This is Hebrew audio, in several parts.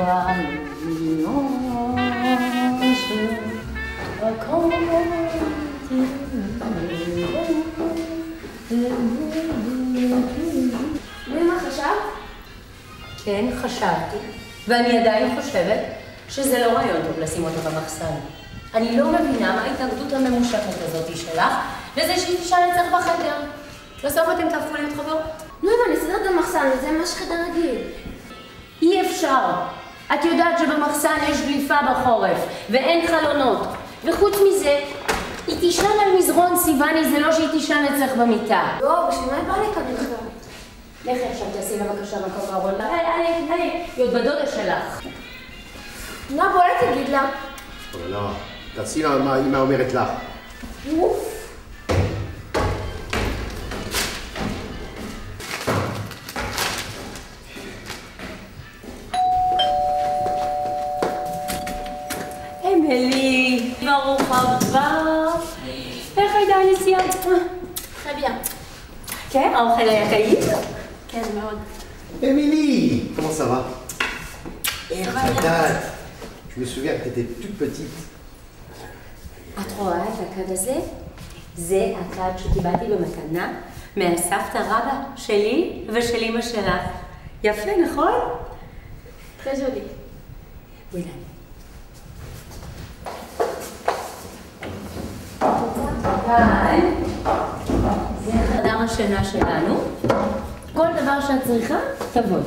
vois le nuage quand ומה חשבת? כן, חשבתי, ואני עדיין חושבת שזה לא רעיון טוב לשים אותו במחסן. אני לא מבינה מה ההתנגדות הממושכת הזאת שלך לזה שהיא תשאל אצלך בחדר. בסוף אתם תהפכו להיות חברות. נו, אבל נסדר את המחסן, זה ממש חדר רגיל. אי אפשר. את יודעת שבמחסן יש דליפה בחורף, ואין חלונות. וחוץ מזה, היא תישן על מזרון סיוני, זה לא שהיא תישן אצלך במיטה. לא, בשביל מה היא באה לכאן בכלל? לכי עכשיו תעשי לה בבקשה מקום בארון. היא עוד בדודה שלך. נה, בוא תגיד לה. לא, תעשי לה מה אמא אומרת לך. אוף. אמילי, ברוך הבא. איך הייתה הנסיעה? très bien. כן, האוכל היה טעים? כן, מאוד. Émilie, comment ça va? Ça date. Je me souviens que tu étais toute petite. את רואה את הכד הזה? זה הכד שקיבלתי במתנה מהסבתא רבא שלי ושל אמא שלך. יפה, נכון? très joli. וואלה. כאן זה חדר השינה שלנו. כל דבר שאת צריכה, תבוא.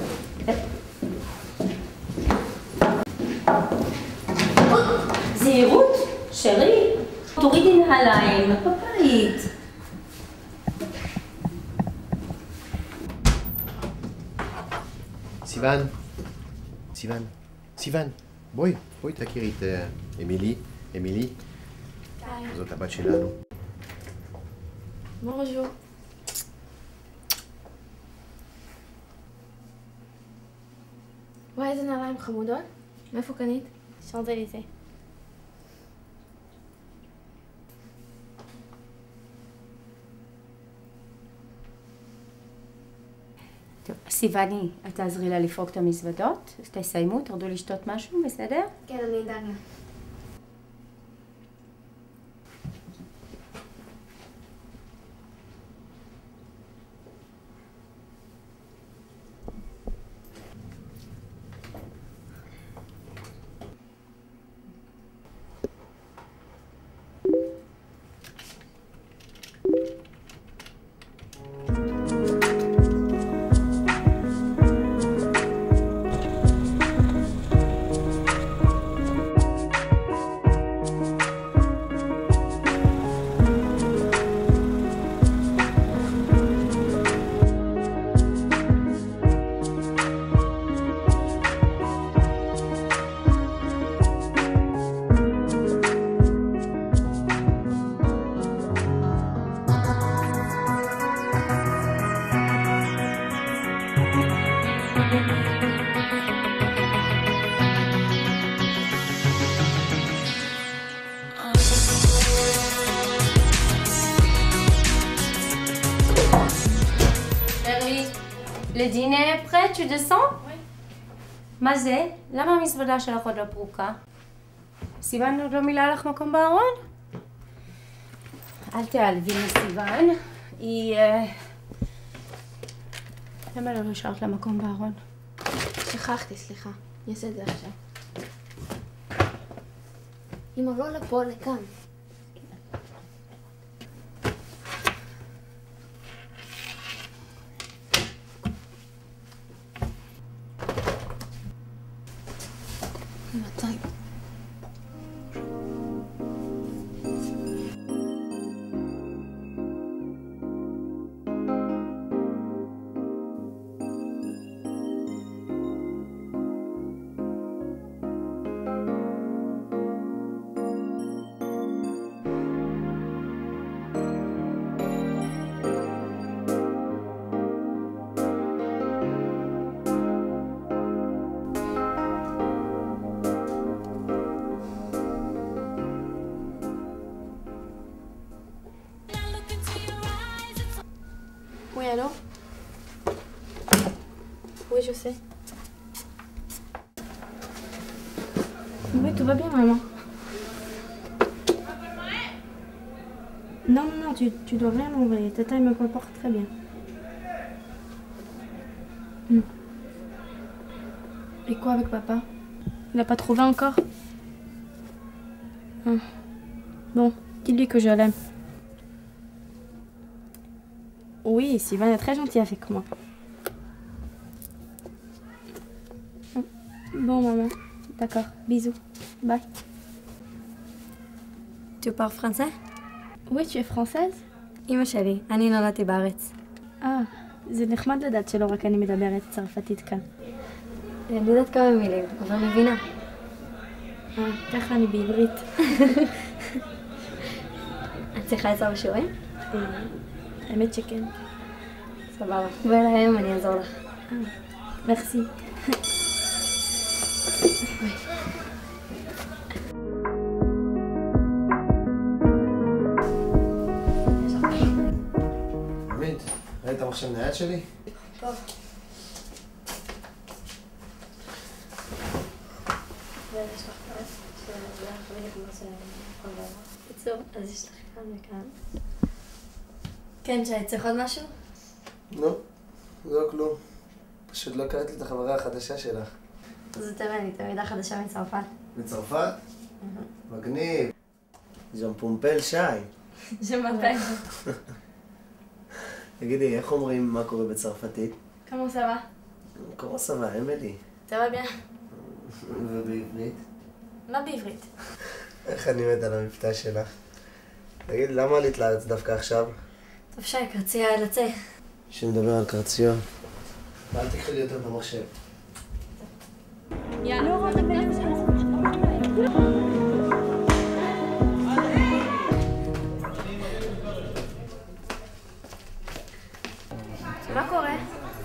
זהירות, שרי, תורידי נעליים, בבית. סיוון, בואי תכירי את אמילי. זאת הבת שלנו. bonjour. וואי, איזה נעליים חמודות. מאיפה קנית? שאנזליזה. טוב, סיוני, את תעזרי לה לפרוק את המזוודות, תסיימו, תרדו לשתות משהו, בסדר? כן, אני אדאג לה. Le dîner est prêt, tu descends? Oui. מה זה? למה המזוודה שלך עוד לא פרוקה? סיוון עוד לא מילא לך מקום בארון? אל תעלבי מסיוון, היא... למה לא השארת לה מקום בארון? שכחתי, סליחה. אני אעשה את זה עכשיו. אמא, לא לפה, לכאן. מתי? Oui, alors? Oui, je sais. Oui, tout va bien, maman. Non, non, tu dois rien m'envoyer. Tata, il me comporte très bien. Et quoi avec papa? Il n'a pas trouvé encore? Bon, dis-lui que je l'aime. Oui, Sylvain est très gentil avec moi. Bon, maman. D'accord, bisous. Bye. Tu parles français? Oui, tu es française? אמא שלי, אני נולדתי בארץ. זה נחמד לדעת שלא רק אני מדברת צרפתית כאן. אני יודעת כמה מילים, אבל מבינה. ככה אני בעברית. את צריכה עצה בשיעורים? האמת שכן. סבבה. בואי להם, אני אעזור לך. מרסי. עמית, ראית המחשב נייד שלי? טוב. ויש לך פרס, שזה להחליט כמו שכל דבר. בקיצור, אז יש לך כאן וכאן. כן, שי, צריך עוד משהו? לא, לא כלום. פשוט לא קראת לי את החברה החדשה שלך. זאת אני, תלמידה חדשה מצרפת. מצרפת? מגניב. ז'מפומפל שי. שמפל. תגידי, איך אומרים מה קורה בצרפתית? כמו סבא? כמו סבא, אמילי. סבא bien. ובעברית? מה בעברית? איך אני מת על המבטא שלך. תגיד, למה עלית לארץ דווקא עכשיו? טוב שי, קרצייה לצא. שמדבר על קרציון. ואל תקחי לי יותר במחשב. מה קורה?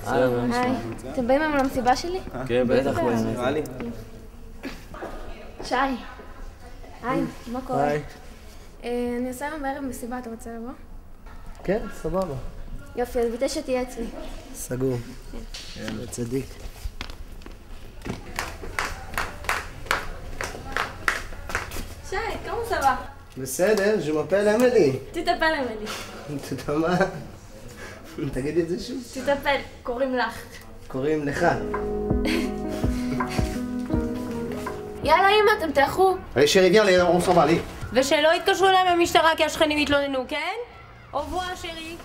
היי, אתם באים היום למסיבה שלי? כן, בטח, נראה לי. שי. היי, מה קורה? היי. אני עושה היום בערב מסיבה, אתה רוצה לבוא? כן, סבבה. יופי, אז בתשע תהיה אצלי. סגור. כן, צדיק. שי, כמו סבא? בסדר, ז'מפל אמילי. תטפל אמילי. אתה יודע מה? תגידי את זה שוב. תטפל, קוראים לך. קוראים לך. יאללה אמא, אתם תלכו. שרי, viens, on s'en va, allez. ושלא יתקשרו אליי במשטרה כי השכנים יתלוננו, כן? אובואה, שרי.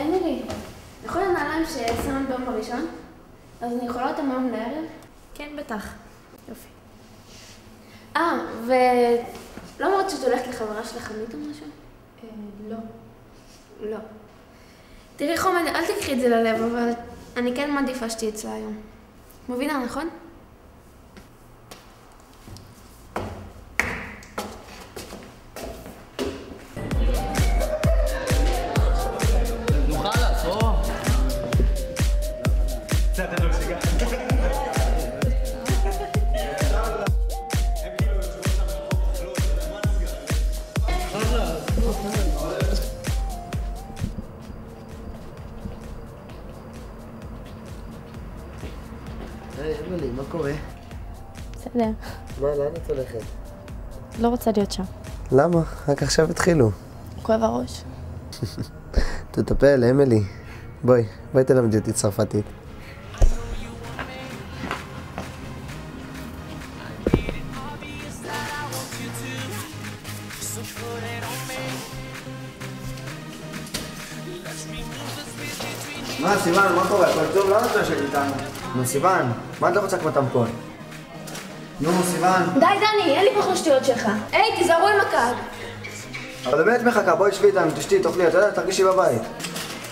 אמילי, יכול לנעליים ששמת ביום הראשון? אז אני יכולה אותם היום לערב? כן, בטח. יופי. ולא אמרת שאת הולכת לחברה שלך חמית או משהו? לא. לא. תראי חומד, אל תקחי את זה ללב, אבל אני כן מעדיפה שתהיי אצלה היום. מבינה, נכון? היי, אמילי, מה קורה? בסדר. מה, לאן את הולכת? לא רוצה להיות שם. למה? רק עכשיו התחילו. כואב הראש. תטפל, אמילי. בואי תלמדי אותי צרפתית. מה, סיוון, מה קורה? הכל טוב? למה את לא יושבת איתנו? נו, סיוון, מה את לא רוצה כמו טמפון? נו, סיוון. די דני, אין לי פה שטויות שלך. היי, תיזהרו עם הקהל. אבל באמת מחכה, בואי שבי איתנו, תשתי, תאכלי, אתה יודע, תרגישי בבית.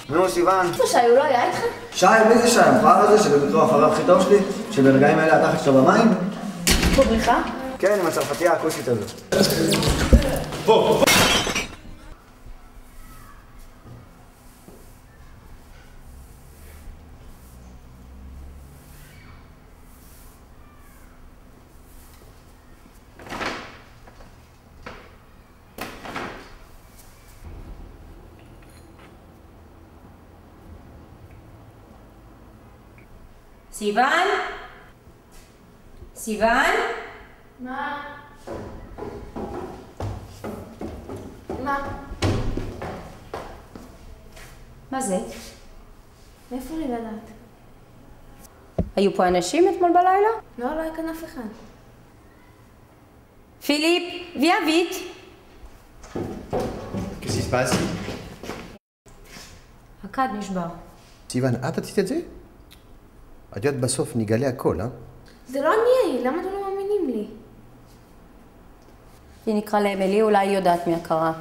נו, סיוון. איפה שי, הוא לא היה איתך? שי, מי זה שי? המכוער הזה שבמקרה החבר הכי טוב שלי? שברגעים האלה התחת שלו במים? פה בריכה? כן, עם הצרפתייה הכוסית הזאת. סיוון? סיוון? מה? מה? מה זה? מאיפה לי לדעת? היו פה אנשים אתמול בלילה? לא היה כאן אף אחד. פיליפ, viens vite. Qu'est-ce qui se passe? הכד נשבר. סיוון, את עשית את זה? את יודעת בסוף נגלה הכל, אה? זה לא אני, למה אתם לא מאמינים לי? היא נקרא לאמילי, אולי היא יודעת מי הקרה.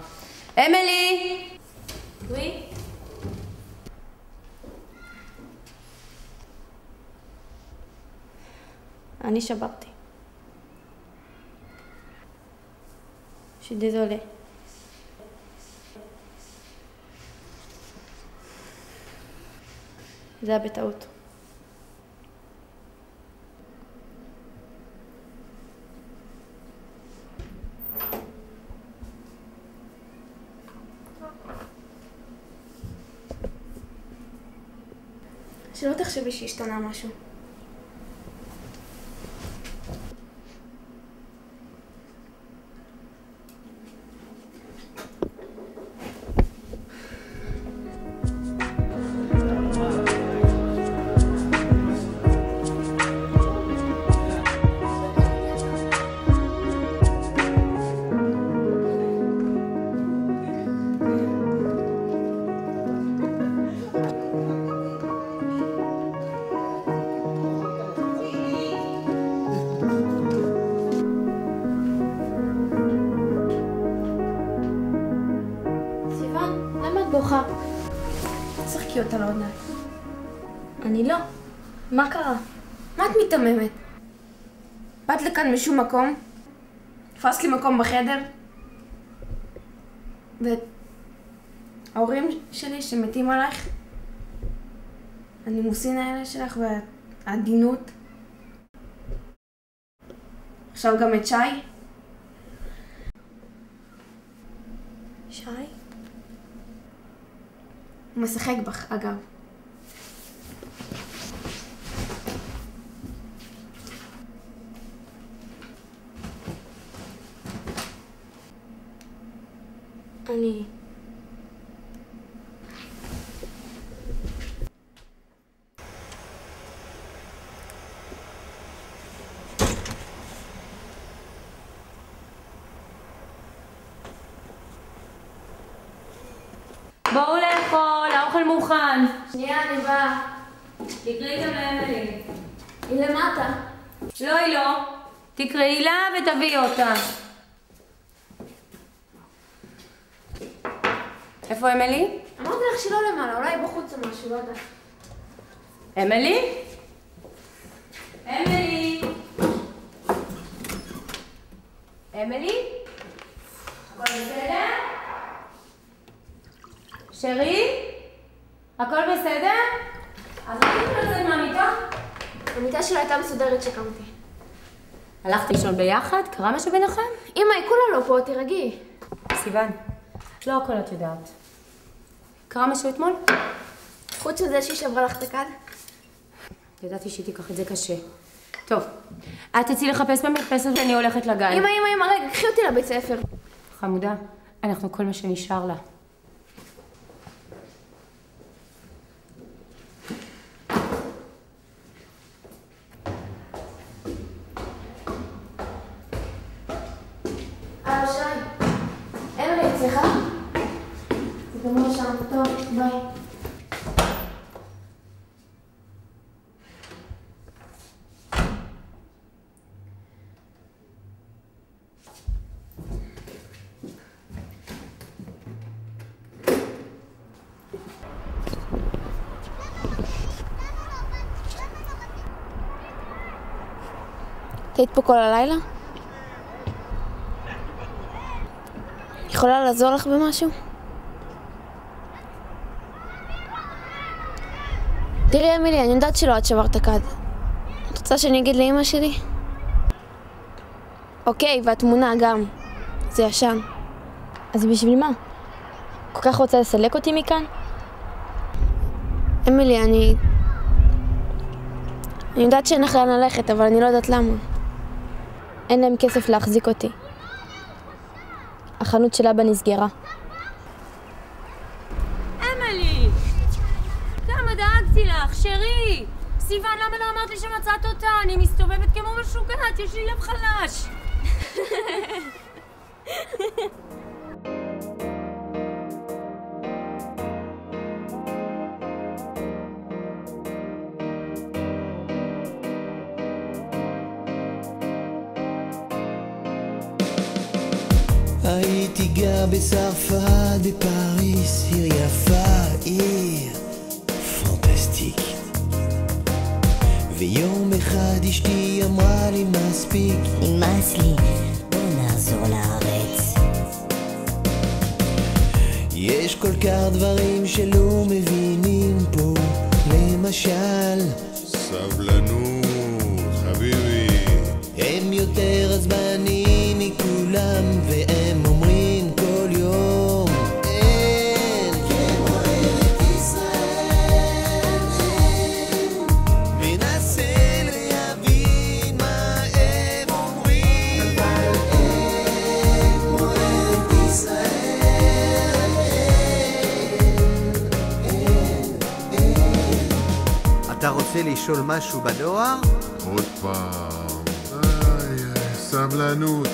אמילי! וואי? אני שברתי. שדזולה. זה היה בטעות. שלא תחשבי שהשתנה משהו. בוכה. תשחקי אותה לעוד מעט. אני לא. מה קרה? מה את מתממת? באת לכאן משום מקום? תפסת לי מקום בחדר? וההורים שלי שמתים עלייך? הנימוסין האלה שלך והעדינות? עכשיו גם את שי? שי? הוא משחק בך, אגב. אני... בואו לאכול, האוכל מוכן. שנייה, אני באה. תקראי גם לאמילי. היא למטה. לא, היא לא. תקראי לה ותביאי אותה. איפה אמילי? אמרתי לך שלא למעלה, אולי בחוץ או משהו, לא יודע. אמילי? אמילי? אמילי? הכל בסדר? שרי? הכל בסדר? אז מה תקראו לצאת מהמיטה? המיטה שלה הייתה מסודרת שקמתי. הלכתי לישון ביחד? קרה משהו ביניכם? אמא, היא כולה לא פה, תירגעי. סיוון, לא הכל את יודעת. קרה משהו אתמול? חוץ מזה שהיא שברה לך את הכד? ידעתי שהיא תיקח את זה קשה. טוב, את תצאי לחפש במרפסת ואני הולכת לגן. אמא, רגע, קחי אותי לבית ספר. חמודה, אנחנו כל מה שנשאר לה. שי, אמילי אצלך? זה גמור שם, טוב, ביי. היית פה כל הלילה? יכולה לעזור לך במשהו? תראי אמילי, אני יודעת שלא את שברת הכד. את רוצה שאני אגיד לאמא שלי? אוקיי, והתמונה גם. זה ישן. אז בשביל מה? כל כך רוצה לסלק אותי מכאן? אמילי, אני יודעת שאין לך לאן ללכת, אבל אני לא יודעת למה. אין להם כסף להחזיק אותי. החנות של אבא נסגרה. אמילי! כמה דאגתי לך, שרי! סיוון, למה לא אמרת לי שמצאת אותה? אני מסתובבת כמו משוגעת, יש לי לב חלש. הייתי גר בצרפת, בפריס, עיר יפה, עיר פנטסטיק. ויום אחד אשתי אמרה לי מספיק, נמאס לי, בוא נחזור לארץ. יש כל כך דברים שלא מבינים פה, למשל סבלנות, חביבי. הם יותר עצבנים מכולם, והם אומרים כל יום אין כמו ארץ ישראל. מנסה להבין מה הם אומרים, אבל אין כמו ארץ ישראל. אתה רוצה לשאול משהו בדואר? עוד פעם. סבלנות.